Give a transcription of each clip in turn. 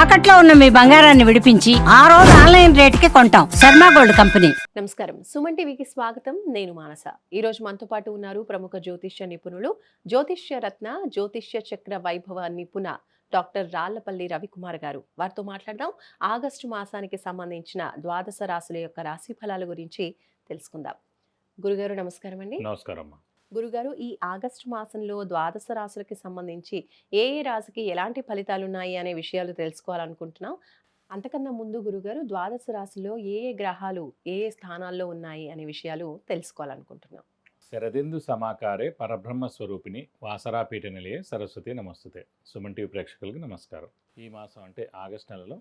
తాకట్లో ఉన్న మీ బంగారాన్ని విడిపించి ఆ రోజు ఆన్లైన్ రేటుకి కొంటాం. Sharma gold company. నమస్కారం, సుమన్ టీవీకి స్వాగతం. నేను మానస. ఈ రోజు మనతో పాటు ఉన్నారు ప్రముఖ జ్యోతిష్య నిపుణులు, జ్యోతిష్య రత్న, జ్యోతిష్య చక్ర వైభవ నిపుణ డాక్టర్ రాళ్లపల్లి రవికుమార్ గారు. వారితో మాట్లాడదాం. ఆగస్టు మాసానికి సంబంధించిన ద్వాదశ రాశుల యొక్క రాశి ఫలాల గురించి తెలుసుకుందాం. గురుగారు నమస్కారం అండి. నమస్కారం. గురుగారు, ఈ ఆగస్టు మాసంలో ద్వాదశ రాశులకి సంబంధించి ఏ ఏ రాశికి ఎలాంటి ఫలితాలు ఉన్నాయి అనే విషయాలు తెలుసుకోవాలనుకుంటున్నాం. అంతకన్నా ముందు గురుగారు, ద్వాదశ రాశిలో ఏ ఏ గ్రహాలు ఏ ఏ స్థానాల్లో ఉన్నాయి అనే విషయాలు తెలుసుకోవాలనుకుంటున్నాం. శరదిందు సమాకారే పరబ్రహ్మ స్వరూపిణి వాసరాపీఠ నిలయే సరస్వతి నమస్తుతే. సుమన్ టీవీ ప్రేక్షకులకు నమస్కారం. ఈ మాసం అంటే ఆగస్టు నెలలో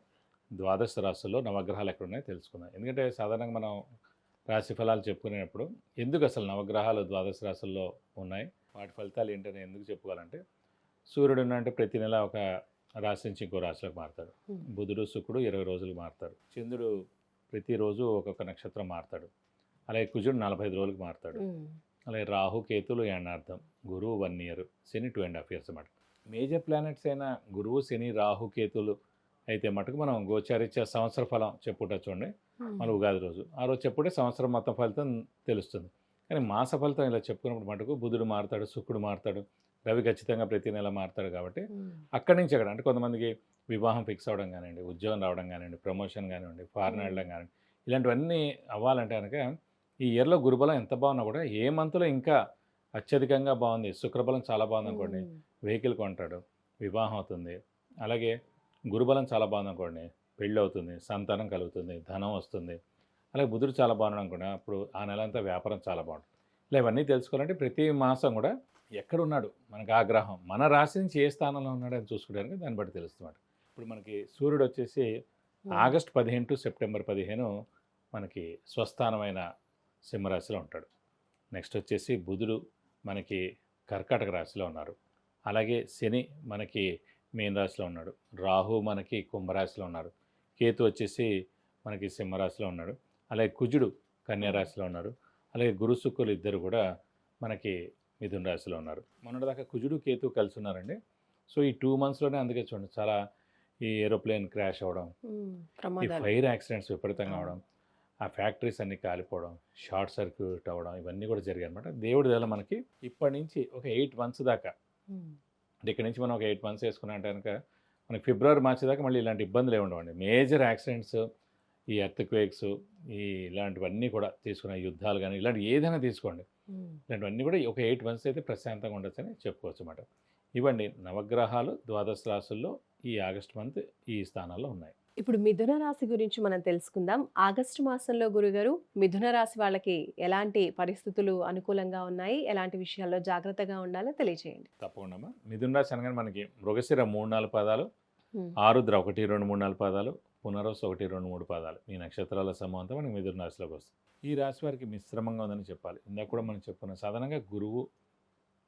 ద్వాదశ రాశుల్లో నవగ్రహాలు ఎక్కడ ఉన్నాయో తెలుసుకుందాం. ఎందుకంటే సాధారణంగా మనం రాశి ఫలాలు చెప్పుకునేటప్పుడు ఎందుకు అసలు నవగ్రహాలు ద్వాదశ రాశుల్లో ఉన్నాయి, వాటి ఫలితాలు ఏంటని ఎందుకు చెప్పుకోవాలంటే, సూర్యుడు అంటే ప్రతి నెల ఒక రాశి నుంచి ఇంకో రాశిలోకి మారుతాడు. బుధుడు శుక్రుడు 20 రోజులు మారుతాడు. చంద్రుడు ప్రతిరోజు ఒక్కొక్క నక్షత్రం మారుతాడు. అలాగే కుజుడు 45 రోజులకు మారుతాడు. అలాగే రాహు కేతులు ఎండార్థం, గురువు 1 ఇయర్, శని 2.5 years అన్నమాట. మేజర్ ప్లానెట్స్ అయిన గురువు, శని, రాహు, కేతులు అయితే మటుకు మనం గోచారిత్య సంవత్సర ఫలం చెప్పుట చూడండి, మన ఉగాది రోజు ఆ రోజు చెప్పుడే సంవత్సరం మొత్తం ఫలితం తెలుస్తుంది. కానీ మాస ఫలితం ఇలా చెప్పుకున్నప్పుడు మటుకు బుధుడు మారుతాడు, శుక్రుడు మారుతాడు, రవి ఖచ్చితంగా ప్రతి నెల మారుతాడు. కాబట్టి అక్కడి నుంచి అక్కడ అంటే కొంతమందికి వివాహం ఫిక్స్ అవ్వడం కానివ్వండి, ఉద్యోగం రావడం కానివ్వండి, ప్రమోషన్ కానివ్వండి, ఫారెన్ వెళ్ళడం కానివ్వండి, ఇలాంటివన్నీ అవ్వాలంటే కనుక ఈ ఇయర్లో గురుబలం ఎంత బాగున్నా కూడా ఏ మంత్లో ఇంకా అత్యధికంగా బాగుంది, శుక్రబలం చాలా బాగుంది అనుకోండి, వెహికల్ కొంటాడు, వివాహం అవుతుంది. అలాగే గురుబలం చాలా బాగుంది అనుకోండి, పెళ్ళి అవుతుంది, సంతానం కలుగుతుంది, ధనం వస్తుంది. అలాగే బుధుడు చాలా బాగున్నాడు అనుకోండి, అప్పుడు ఆ నెల అంతా వ్యాపారం చాలా బాగుంటుంది. ఇలా ఇవన్నీ తెలుసుకోవాలంటే ప్రతి మాసం కూడా ఎక్కడున్నాడు మనకు ఆ గ్రహం, మన రాశి నుంచి ఏ స్థానంలో ఉన్నాడు అని చూసుకోవడానికి దాన్ని బట్టి తెలుస్తుంది. ఇప్పుడు మనకి సూర్యుడు వచ్చేసి ఆగస్టు 15 to సెప్టెంబర్ 15 మనకి స్వస్థానమైన సింహరాశిలో ఉంటాడు. నెక్స్ట్ వచ్చేసి బుధుడు మనకి కర్కాటక రాశిలో ఉన్నారు. అలాగే శని మనకి మీన రాశిలో ఉన్నాడు. రాహు మనకి కుంభరాశిలో ఉన్నారు. కేతు వచ్చేసి మనకి సింహరాశిలో ఉన్నాడు. అలాగే కుజుడు కన్యా రాశిలో ఉన్నారు. అలాగే గురు శుక్రులు ఇద్దరు కూడా మనకి మిథున రాశిలో ఉన్నారు. మొన్నటిదాకా కుజుడు కేతు కలిసి ఉన్నారండి. సో ఈ 2 monthsలోనే అందుకే చూడండి చాలా ఈ ఏరోప్లేన్ క్రాష్ అవ్వడం, ఈ ఫైర్ యాక్సిడెంట్స్ విపరీతంగా అవడం, ఆ ఫ్యాక్టరీస్ అన్నీ కాలిపోవడం, షార్ట్ సర్క్యూట్ అవ్వడం, ఇవన్నీ కూడా జరిగాయి అనమాట. దేవుడి వల్ల మనకి ఇప్పటి నుంచి ఒక 8 months దాకా, అంటే ఇక్కడ నుంచి మనం ఒక 8 months వేసుకున్నాం కనుక మనకి ఫిబ్రవరి, మార్చి దాకా మళ్ళీ ఇలాంటి ఇబ్బందులు ఏమి ఉండవండి. మేజర్ యాక్సిడెంట్స్, ఈ ఎర్త్క్వేక్స్, ఈ ఇలాంటివన్నీ కూడా తీసుకున్న యుద్ధాలు కానీ ఇలాంటి ఏదైనా తీసుకోండి, ఇలాంటివన్నీ కూడా ఒక 8 months అయితే ప్రశాంతంగా ఉండొచ్చని చెప్పుకోవచ్చు అన్నమాట. ఇవ్వండి నవగ్రహాలు ద్వాదశ రాశుల్లో ఈ ఆగస్టు మంత్ ఈ స్థానాల్లో ఉన్నాయి. ఇప్పుడు మిథున రాశి గురించి మనం తెలుసుకుందాం. ఆగస్టు మాసంలో గురుగారు, మిథున రాశి వాళ్ళకి ఎలాంటి పరిస్థితులు అనుకూలంగా ఉన్నాయి, ఎలాంటి విషయాల్లో జాగ్రత్తగా ఉండాలో తెలియజేయండి. తప్పకుండా. మిథున రాశి అనగానే మనకి మృగశిర 3-4 పాదాలు, ఆరుద్ర 1, 2, 3, 4 పాదాలు, పునర్వసు 1, 2, 3 పాదాలు, ఈ నక్షత్రాల సమూహం అంతా మనకి మిథున రాశిలోకి వస్తుంది. ఈ రాశి వారికి మిశ్రమంగా ఉందని చెప్పాలి. ఇందాక కూడా మనం చెప్పుకున్నాం, సాధారణంగా గురువు,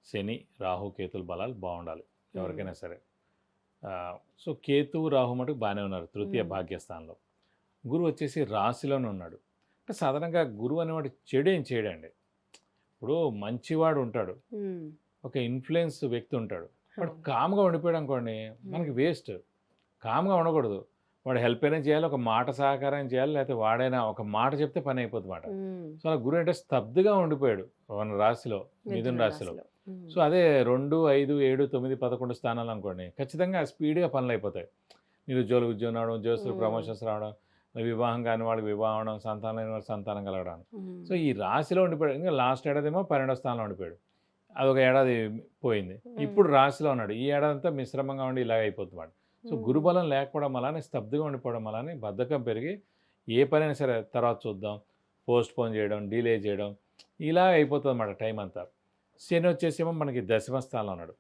శని, రాహు, కేతుల బలాలు బాగుండాలి ఎవరికైనా సరే. సో కేతు, రాహు మటుకు బాగానే ఉన్నారు తృతీయ భాగ్యస్థానంలో. గురువు వచ్చేసి రాశిలోనే ఉన్నాడు. అంటే సాధారణంగా గురువు అనేవాడు చెడు ఏం చేయడండి. ఇప్పుడు మంచివాడు ఉంటాడు, ఒక ఇన్ఫ్లుయెన్స్ వ్యక్తి ఉంటాడు, వాడు కామ్గా ఉండిపోయాడు అనుకోండి, మనకి వేస్ట్. కామ్గా ఉండకూడదు, వాడు హెల్ప్ అయినా చేయాలి, ఒక మాట సహకారం చేయాలి, లేకపోతే వాడైనా ఒక మాట చెప్తే పని అయిపోతుంది మాట. సో అలా గురువు అంటే స్తబ్దుగా ఉండిపోయాడు మన రాశిలో, మిథున రాశిలో. సో అదే 2, 5, 7, 9, 11 స్థానాలు అనుకోండి, ఖచ్చితంగా స్పీడ్గా పనులు అయిపోతాయి. నిరుద్యోగులు ఉద్యోగం రావడం, ఉద్యోగస్తులు ప్రమోషన్స్ రావడం, వివాహం కాని వాళ్ళకి వివాహం అవడం, సంతానం లేని వాళ్ళకి సంతానం కలగడం. సో ఈ రాశిలో ఉండిపోయాడు. ఇంకా లాస్ట్ ఏడాది ఏమో 12వ స్థానంలో ఉండిపోయాడు, అదొక ఏడాది పోయింది. ఇప్పుడు రాశిలో ఉన్నాడు. ఈ ఏడాది అంతా మిశ్రమంగా ఉండి ఇలాగ అయిపోతుంది. సో గురుబలం లేకపోవడం అలానే, స్తబ్దుగా ఉండిపోవడం అలానే, బద్ధకం పెరిగి ఏ పనైనా సరే తర్వాత చూద్దాం, పోస్ట్ పోన్ చేయడం, డిలే చేయడం, ఇలా అయిపోతుంది అన్నమాట టైం అంతా. శని వచ్చేసేమో మనకి దశమ స్థానంలో ఉన్నాడు.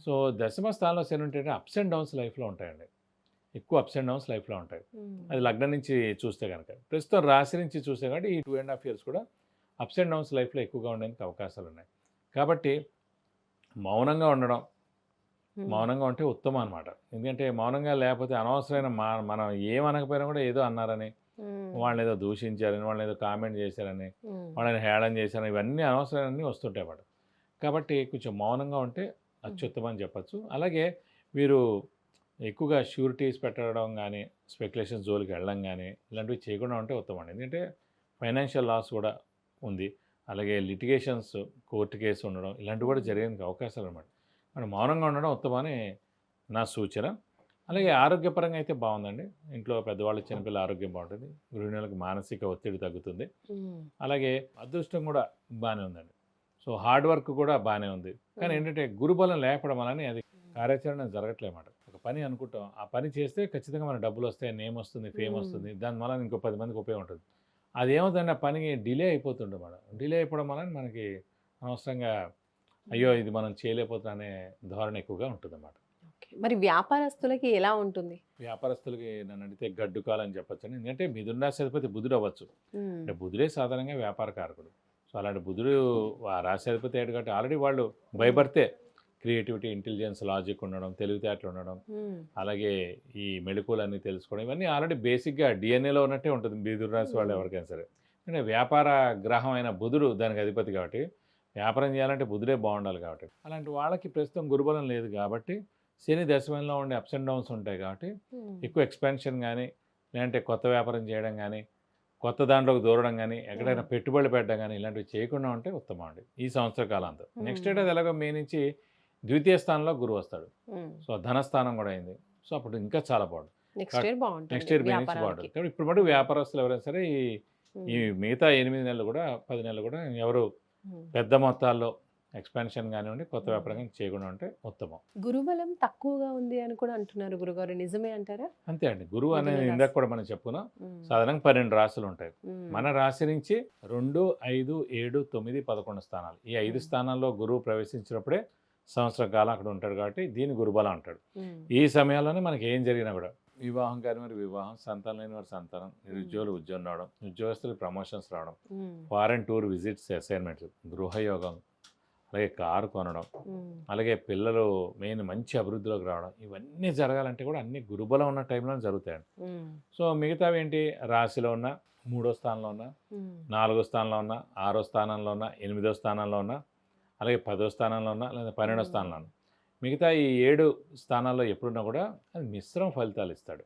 సో దశమ స్థానంలో శని ఉంటే అప్స్ అండ్ డౌన్స్ లైఫ్లో ఉంటాయండి, ఎక్కువ అప్స్ అండ్ డౌన్స్ లైఫ్లో ఉంటాయి. అది లగ్నం నుంచి చూస్తే కనుక, ప్రస్తుతం రాశి నుంచి చూస్తే కాబట్టి ఈ 2.5 years కూడా అప్స్ అండ్ డౌన్స్ లైఫ్లో ఎక్కువగా ఉండడానికి అవకాశాలు ఉన్నాయి. కాబట్టి మౌనంగా ఉండడం, మౌనంగా ఉంటే ఉత్తమం అనమాట. ఎందుకంటే మౌనంగా లేకపోతే అనవసరమైన మనం ఏమనకపోయినా కూడా ఏదో అన్నారని, వాళ్ళని ఏదో దూషించారని, వాళ్ళని ఏదో కామెంట్ చేశారని, వాళ్ళని హేళన చేశారని, ఇవన్నీ అనవసరమన్నీ వస్తుంటాయి అన్నమాట. కాబట్టి కొంచెం మౌనంగా ఉంటే అత్యుత్తమం అని చెప్పచ్చు. అలాగే వీరు ఎక్కువగా షూరిటీస్ పెట్టడం కానీ స్పెక్యులేషన్ జోలికి వెళ్ళడం కానీ ఇలాంటివి చేయకుండా ఉంటే ఉత్తమం అండి. ఎందుకంటే ఫైనాన్షియల్ లాస్ కూడా ఉంది. అలాగే లిటిగేషన్స్, కోర్టు కేసు ఉండడం ఇలాంటివి కూడా జరిగేందుకు అవకాశాలు అనమాట. మనం మౌనంగా ఉండడం ఉత్తమం అని నా సూచన. అలాగే ఆరోగ్యపరంగా అయితే బాగుందండి. ఇంట్లో పెద్దవాళ్ళు, చిన్నపిల్లల ఆరోగ్యం బాగుంటుంది. గృహిణులకు మానసిక ఒత్తిడి తగ్గుతుంది. అలాగే అదృష్టం కూడా బాగానే ఉందండి. సో హార్డ్ వర్క్ కూడా బాగానే ఉంది. కానీ ఏంటంటే గురుబలం లేకపోవడం వలన అది కార్యాచరణ జరగట్లేమాట. ఒక పని అనుకుంటాం, ఆ పని చేస్తే ఖచ్చితంగా మన డబ్బులు వస్తాయి, నేమ్ వస్తుంది, ఫేమ్ వస్తుంది, దాని వలన ఇంకో 10 మందికి ఉపయోగం ఉంటుంది. అది ఏమవుతుందంటే ఆ పనికి డిలే అయిపోతుంటుంది మేడం. డిలే అయిపోవడం వలన మనకి అనవసరంగా అయ్యో ఇది మనం చేయలేకపోతున్నా అనే ధోరణి ఎక్కువగా ఉంటుందన్నమాట. మరి వ్యాపారస్తులకి ఎలా ఉంటుంది? వ్యాపారస్తులకి నన్ను అడిగితే గడ్డు కాలని చెప్పొచ్చండి. ఎందుకంటే మిథున రాశి బుధుడు అవ్వచ్చు. అంటే బుధుడే సాధారణంగా వ్యాపార కారకుడు. సో అలాంటి బుధుడు ఆ రాశి అధిపతి అయ్యాడు కాబట్టి ఆల్రెడీ వాళ్ళు బై బర్తే క్రియేటివిటీ, ఇంటెలిజెన్స్, లాజిక్ ఉండడం, తెలివితేటలు ఉండడం, అలాగే ఈ మెళకువలన్నీ తెలుసుకోవడం, ఇవన్నీ ఆల్రెడీ బేసిక్గా డిఎన్ఏలో ఉన్నట్టే ఉంటుంది మిథున రాశి వాళ్ళు ఎవరికైనా సరే. అంటే వ్యాపార గ్రహం అయిన బుధుడు దానికి అధిపతి కాబట్టి వ్యాపారం చేయాలంటే బుధుడే బాగుండాలి కాబట్టి అలాంటి వాళ్ళకి ప్రస్తుతం గురుబలం లేదు కాబట్టి శని దశమంలో ఉండే అప్స్ అండ్ డౌన్స్ ఉంటాయి కాబట్టి ఎక్కువ ఎక్స్పాన్షన్ కానీ లేదంటే కొత్త వ్యాపారం చేయడం కానీ కొత్త దాంట్లోకి దూరడం కానీ ఎక్కడైనా పెట్టుబడులు పెట్టడం కానీ ఇలాంటివి చేయకుండా ఉంటే ఉత్తమం అండి ఈ సంవత్సర కాలంతో. నెక్స్ట్ ఏడాది ఎలాగో మే నుంచి ద్వితీయ స్థానంలో గురువు వస్తాడు. సో ధనస్థానం కూడా అయింది. సో అప్పుడు ఇంకా చాలా బాగుంటుంది. నెక్స్ట్ ఇయర్ మే నుంచి బాగుంటుంది. కాబట్టి ఇప్పుడు మటు వ్యాపారస్తులు ఎవరైనా సరే ఈ మిగతా 8 నెలలు కూడా 10 నెలలు కూడా ఎవరు పెద్ద మొత్తాల్లో ఎక్స్పాన్షన్ కానివ్వండి కొత్త వ్యాపారం కానీ చేయకుండా ఉంటే ఉత్తమం. గురుబలం తక్కువగా ఉంది అని కూడా అంటున్నారు గురుగారు, నిజమే అంటారా? అంతే అండి. గురువు అనేది ఇందాక కూడా మనం చెప్పుకున్నాం, సాధారణంగా 12 రాశులు ఉంటాయి. మన రాశి నుంచి 2, 5, 7, 9, 11 స్థానాలు, ఈ 5 స్థానాల్లో గురువు ప్రవేశించినప్పుడే సంవత్సర కాలం అక్కడ ఉంటాడు కాబట్టి దీన్ని గురుబలం అంటాడు. ఈ సమయాల్లోనే మనకి ఏం జరిగినా కూడా వివాహం కాని వారి వివాహం, సంతానం లేని వారి సంతానం, నిరుద్యోగులు ఉద్యోగం రావడం, ఉద్యోగస్తులకు ప్రమోషన్స్ రావడం, ఫారెన్ టూర్ విజిట్స్, అసైన్మెంట్స్, గృహయోగం, అలాగే కారు కొనడం, అలాగే పిల్లలు మెయిన్ మంచి అభివృద్ధిలోకి రావడం, ఇవన్నీ జరగాలంటే కూడా అన్ని గురుబలం ఉన్న టైంలో జరుగుతాయండి. సో మిగతావి ఏంటి, రాశిలో ఉన్న 3వ స్థానంలో ఉన్న, 4వ స్థానంలో ఉన్న, 6వ స్థానంలో ఉన్న, 8వ స్థానంలో ఉన్న, అలాగే 10వ స్థానంలో ఉన్న, లేదా 12వ స్థానంలో ఉన్న, మిగతా ఈ 7 స్థానాల్లో ఎప్పుడున్నా కూడా అది మిశ్రమ ఫలితాలు ఇస్తాడు.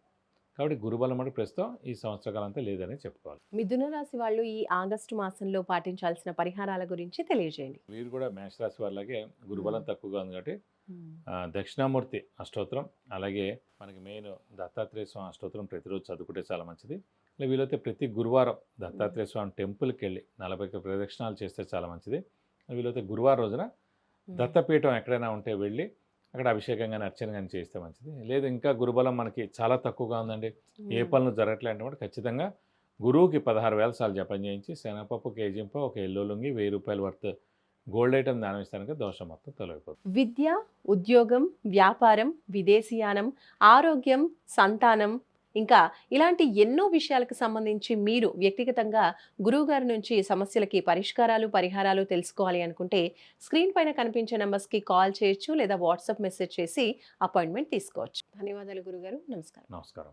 కాబట్టి గురుబలం అంటే ప్రస్తుతం ఈ సంవత్సర కాలం అంతా లేదని చెప్పుకోవాలి. మిథున రాశి వాళ్ళు ఈ ఆగస్టు మాసంలో పాటించాల్సిన పరిహారాల గురించి తెలియజేయండి. వీరు కూడా మేషరాశి వాళ్ళకే గురుబలం తక్కువగా ఉంది కాబట్టి దక్షిణామూర్తి అష్టోత్తరం, అలాగే మనకి మెయిన్ దత్తాత్రేయ స్వామి అష్టోత్తరం ప్రతిరోజు చదువుకుంటే చాలా మంచిది. వీలైతే ప్రతి గురువారం దత్తాత్రేయ స్వామి టెంపుల్కి వెళ్ళి 40 ప్రదక్షిణాలు చేస్తే చాలా మంచిది. వీలైతే గురువారం రోజున దత్తపీఠం ఎక్కడైనా ఉంటే వెళ్ళి అక్కడ అభిషేకం కానీ అర్చన కానీ చేస్తే మంచిది. లేదు ఇంకా గురుబలం మనకి చాలా తక్కువగా ఉందండి, ఏ పనులు జరగట్లే అంటే ఖచ్చితంగా గురువుకి 16,000 సార్లు జపం చేయించి శనగపప్పు కేజీంప ఒక ఎల్లో లుంగి 1000 రూపాయల వర్త్ గోల్డ్ ఐటమ్ దానం ఇస్తానికి దోషం మొత్తం తొలగిపోతుంది. విద్య, ఉద్యోగం, వ్యాపారం, విదేశీయానం, ఆరోగ్యం, సంతానం, ఇంకా ఇలాంటి ఎన్నో విషయాలకు సంబంధించి మీరు వ్యక్తిగతంగా గురువుగారి నుంచి సమస్యలకి పరిహారాలు తెలుసుకోవాలి అనుకుంటే స్క్రీన్ పైన కనిపించే నంబర్స్కి కాల్ చేయొచ్చు లేదా వాట్సాప్ మెసేజ్ చేసి అపాయింట్మెంట్ తీసుకోవచ్చు. ధన్యవాదాలు గురుగారు. నమస్కారం. నమస్కారం.